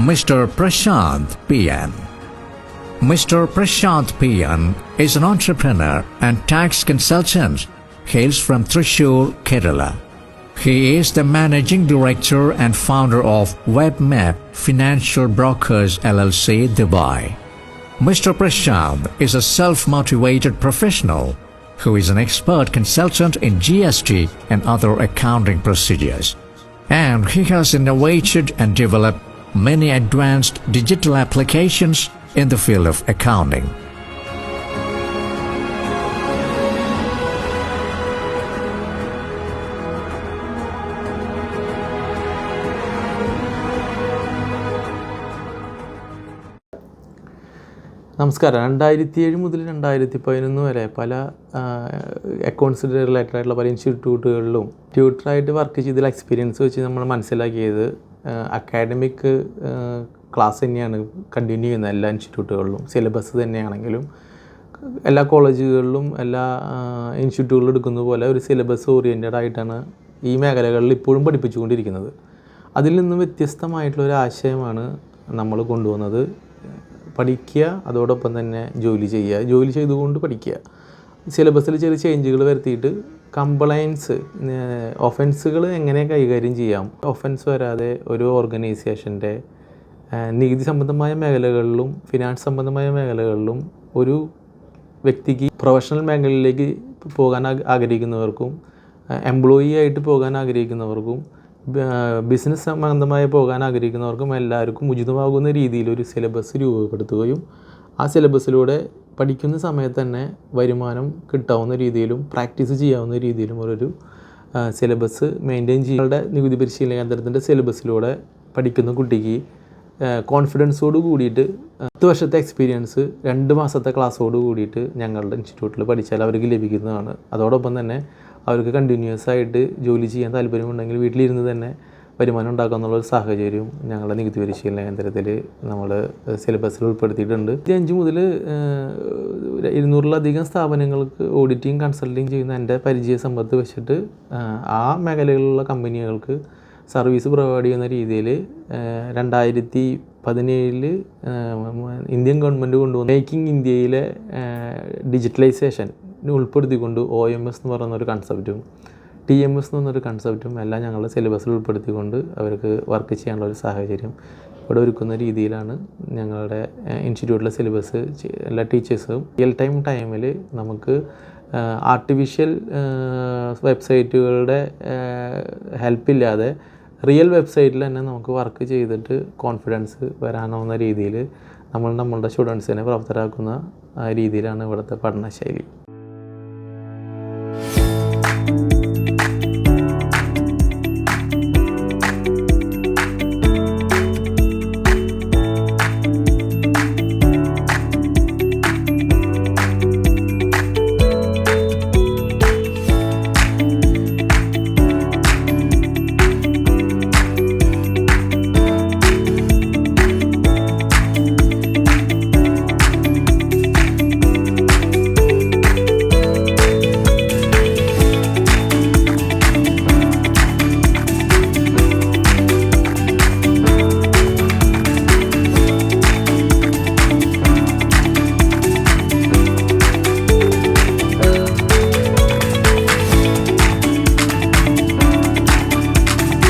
Mr. Prashant PN. Mr. Prashant PN is an entrepreneur and tax consultant, hails from Thrissur, Kerala. He is the managing director and founder of WebMap Financial Brokers LLC, Dubai. Mr. Prashant is a self-motivated professional who is an expert consultant in GST and other accounting procedures. And he has innovated and developed many advanced digital applications in the field of accounting. നമസ്കാരം. 2007 മുതൽ 2011 വരെ പല accounts related ആയിട്ടുള്ള പല ഇൻസ്റ്റിറ്റ്യൂട്ടുകളിലും ട്യൂട്ടറായിട്ട് work ചെയ്തതിൽ experience വെച്ച് നമ്മൾ മനസ്സിലാക്കിയത് അക്കാഡമിക് ക്ലാസ് തന്നെയാണ് കണ്ടിന്യൂ ചെയ്യുന്നത് എല്ലാ ഇൻസ്റ്റിറ്റ്യൂട്ടുകളിലും. സിലബസ് തന്നെയാണെങ്കിലും എല്ലാ കോളേജുകളിലും എല്ലാ ഇൻസ്റ്റിറ്റ്യൂട്ടുകളിലും എടുക്കുന്ന പോലെ ഒരു സിലബസ് ഓറിയൻറ്റഡ് ആയിട്ടാണ് ഈ മേഖലകളിൽ ഇപ്പോഴും പഠിപ്പിച്ചുകൊണ്ടിരിക്കുന്നത്. അതിൽ നിന്നും വ്യത്യസ്തമായിട്ടുള്ളൊരു ആശയമാണ് നമ്മൾ കൊണ്ടുവന്നത്. പഠിക്കുക, അതോടൊപ്പം തന്നെ ജോലി ചെയ്യുക, ജോലി ചെയ്തുകൊണ്ട് പഠിക്കുക. സിലബസിൽ ചെറിയ ചേഞ്ചുകൾ വരുത്തിയിട്ട് കംപ്ലയൻസ്, ഒഫൻസുകൾ എങ്ങനെ കൈകാര്യം ചെയ്യാം, ഒഫൻസ് വരാതെ ഒരു ഓർഗനൈസേഷൻ്റെ നികുതി സംബന്ധമായ മേഖലകളിലും ഫിനാൻസ് സംബന്ധമായ മേഖലകളിലും ഒരു വ്യക്തിക്ക് പ്രൊഫഷണൽ മേഖലയിലേക്ക് പോകാൻ ആഗ്രഹിക്കുന്നവർക്കും എംപ്ലോയി ആയിട്ട് പോകാൻ ആഗ്രഹിക്കുന്നവർക്കും ബിസിനസ് സംബന്ധമായി പോകാൻ ആഗ്രഹിക്കുന്നവർക്കും എല്ലാവർക്കും ഉചിതമാകുന്ന രീതിയിൽ ഒരു സിലബസ് രൂപപ്പെടുത്തുകയും ആ സിലബസിലൂടെ പഠിക്കുന്ന സമയത്ത് തന്നെ വരുമാനം കിട്ടാവുന്ന രീതിയിലും പ്രാക്ടീസ് ചെയ്യാവുന്ന രീതിയിലും ഒരു സിലബസ് മെയിൻറ്റെയിൻ ചെയ്യുന്ന നികുതി പരിശീലന കേന്ദ്രത്തിൻ്റെ സിലബസിലൂടെ പഠിക്കുന്ന കുട്ടിക്ക് കോൺഫിഡൻസോട് കൂടിയിട്ട് 10 വർഷത്തെ എക്സ്പീരിയൻസ് 2 മാസത്തെ ക്ലാസ്സോട് കൂടിയിട്ട് ഞങ്ങളുടെ ഇൻസ്റ്റിറ്റ്യൂട്ടിൽ പഠിച്ചാൽ അവർക്ക് ലഭിക്കുന്നതാണ്. അതോടൊപ്പം തന്നെ അവർക്ക് കണ്ടിന്യൂസ് ആയിട്ട് ജോലി ചെയ്യാൻ താല്പര്യമുണ്ടെങ്കിൽ വീട്ടിലിരുന്ന് തന്നെ വരുമാനം ഉണ്ടാക്കുക എന്നുള്ളൊരു സാഹചര്യവും ഞങ്ങളുടെ നികുതി പരിശീലന കേന്ദ്രത്തിൽ നമ്മൾ സിലബസിൽ ഉൾപ്പെടുത്തിയിട്ടുണ്ട്. 25 മുതൽ 200-ലധികം സ്ഥാപനങ്ങൾക്ക് ഓഡിറ്റിംഗ് കൺസൾട്ടിങ് ചെയ്യുന്ന എൻ്റെ പരിചയ സമ്പത്ത് വെച്ചിട്ട് ആ മേഖലകളിലുള്ള കമ്പനികൾക്ക് സർവീസ് പ്രൊവൈഡ് ചെയ്യുന്ന രീതിയിൽ 2017 ഇന്ത്യൻ ഗവൺമെൻറ് കൊണ്ടുവന്ന മേക്കിംഗ് ഇന്ത്യയിലെ ഡിജിറ്റലൈസേഷൻ ഉൾപ്പെടുത്തിക്കൊണ്ട് OMS എന്ന് പറയുന്നൊരു കൺസെപ്റ്റും TMS എന്ന് പറഞ്ഞൊരു കൺസെപ്റ്റും എല്ലാം ഞങ്ങളുടെ സിലബസിൽ ഉൾപ്പെടുത്തിക്കൊണ്ട് അവർക്ക് വർക്ക് ചെയ്യാനുള്ള ഒരു സാഹചര്യം ഇവിടെ ഒരുക്കുന്ന രീതിയിലാണ് ഞങ്ങളുടെ ഇൻസ്റ്റിറ്റ്യൂട്ടിലെ സിലബസ്. എല്ലാ ടീച്ചേഴ്സും ടൈമിൽ നമുക്ക് ആർട്ടിഫിഷ്യൽ വെബ്സൈറ്റുകളുടെ ഹെൽപ്പില്ലാതെ റിയൽ വെബ്സൈറ്റിൽ തന്നെ നമുക്ക് വർക്ക് ചെയ്തിട്ട് കോൺഫിഡൻസ് വരാനാവുന്ന രീതിയിൽ നമ്മളുടെ സ്റ്റുഡൻസിനെ പ്രാപ്തരാക്കുന്ന രീതിയിലാണ് ഇവിടുത്തെ പഠനശൈലി.